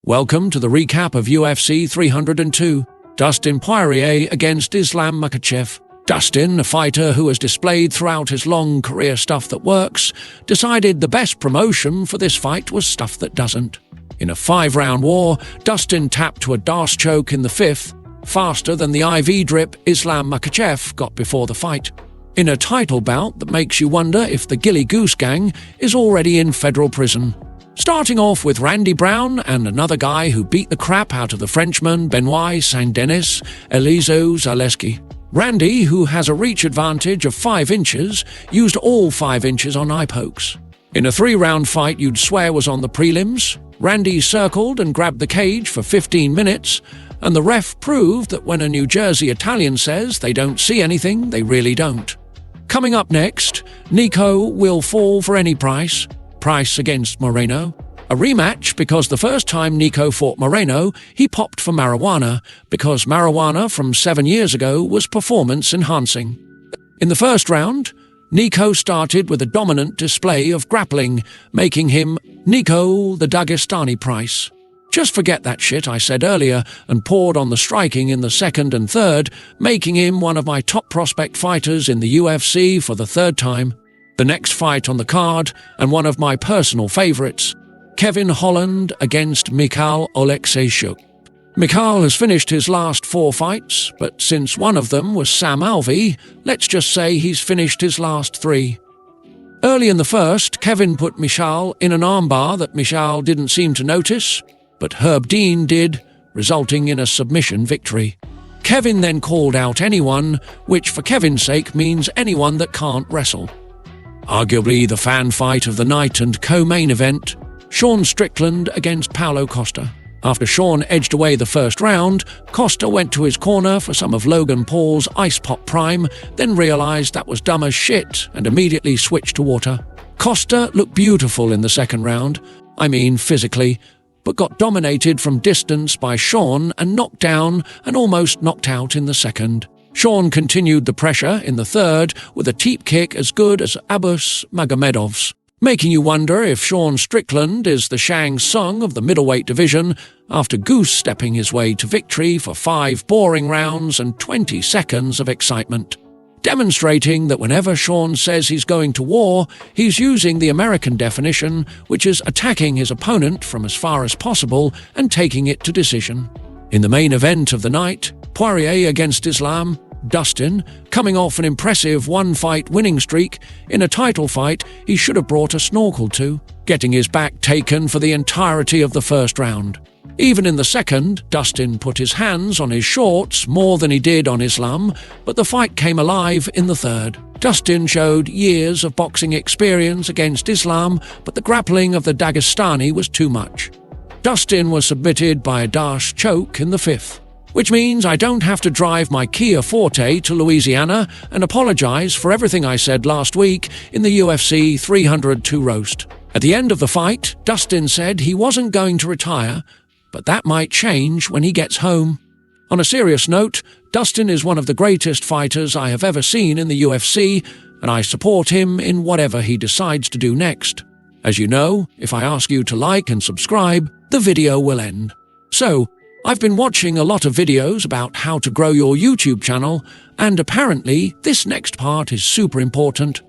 Welcome to the recap of UFC 302, Dustin Poirier against Islam Makhachev. Dustin, a fighter who has displayed throughout his long career stuff that works, decided the best promotion for this fight was stuff that doesn't. In a 5-round war, Dustin tapped to a Darce choke in the 5th, faster than the IV drip Islam Makhachev got before the fight. In a title bout that makes you wonder if the Gilly Goose Gang is already in federal prison. Starting off with Randy Brown and another guy who beat the crap out of the Frenchman Benoit Saint-Denis, Elizeu Zaleski. Randy, who has a reach advantage of 5 inches, used all 5 inches on eye pokes. In a 3-round fight you'd swear was on the prelims, Randy circled and grabbed the cage for 15 minutes, and the ref proved that when a New Jersey Italian says they don't see anything, they really don't. Coming up next, Niko will fall for any price against Morono. A rematch because the first time Niko fought Morono, he popped for marijuana because marijuana from 7 years ago was performance-enhancing. In the first round, Niko started with a dominant display of grappling, making him Niko the Dagestani price. Just forget that shit I said earlier and poured on the striking in the 2nd and 3rd, making him one of my top prospect fighters in the UFC for the 3rd time. The next fight on the card, and one of my personal favourites, Kevin Holland against Michal Oleksijczuk. Michal has finished his last 4 fights, but since one of them was Sam Alvey, let's just say he's finished his last 3. Early in the first, Kevin put Michal in an armbar that Michal didn't seem to notice, but Herb Dean did, resulting in a submission victory. Kevin then called out anyone, which for Kevin's sake means anyone that can't wrestle. Arguably the fan fight of the night and co-main event, Sean Strickland against Paulo Costa. After Sean edged away the first round, Costa went to his corner for some of Logan Paul's Ice Pop Prime, then realised that was dumb as shit and immediately switched to water. Costa looked beautiful in the 2nd round, I mean physically, but got dominated from distance by Sean and knocked down and almost knocked out in the 2nd. Sean continued the pressure in the 3rd with a teep kick as good as Abus Magomedov's, making you wonder if Sean Strickland is the Shang Tsung of the middleweight division after goose-stepping his way to victory for 5 boring rounds and 20 seconds of excitement. Demonstrating that whenever Sean says he's going to war, he's using the American definition, which is attacking his opponent from as far as possible and taking it to decision. In the main event of the night, Poirier against Islam, Dustin, coming off an impressive 1-fight winning streak, in a title fight he should have brought a snorkel to, getting his back taken for the entirety of the 1st round. Even in the 2nd, Dustin put his hands on his shorts more than he did on Islam, but the fight came alive in the 3rd. Dustin showed years of boxing experience against Islam, but the grappling of the Dagestani was too much. Dustin was submitted by a Darce choke in the 5th. Which means I don't have to drive my Kia Forte to Louisiana and apologize for everything I said last week in the UFC 302 roast. At the end of the fight, Dustin said he wasn't going to retire, but that might change when he gets home. On a serious note, Dustin is one of the greatest fighters I have ever seen in the UFC, and I support him in whatever he decides to do next. As you know, if I ask you to like and subscribe, the video will end. So, I've been watching a lot of videos about how to grow your YouTube channel, and apparently this next part is super important.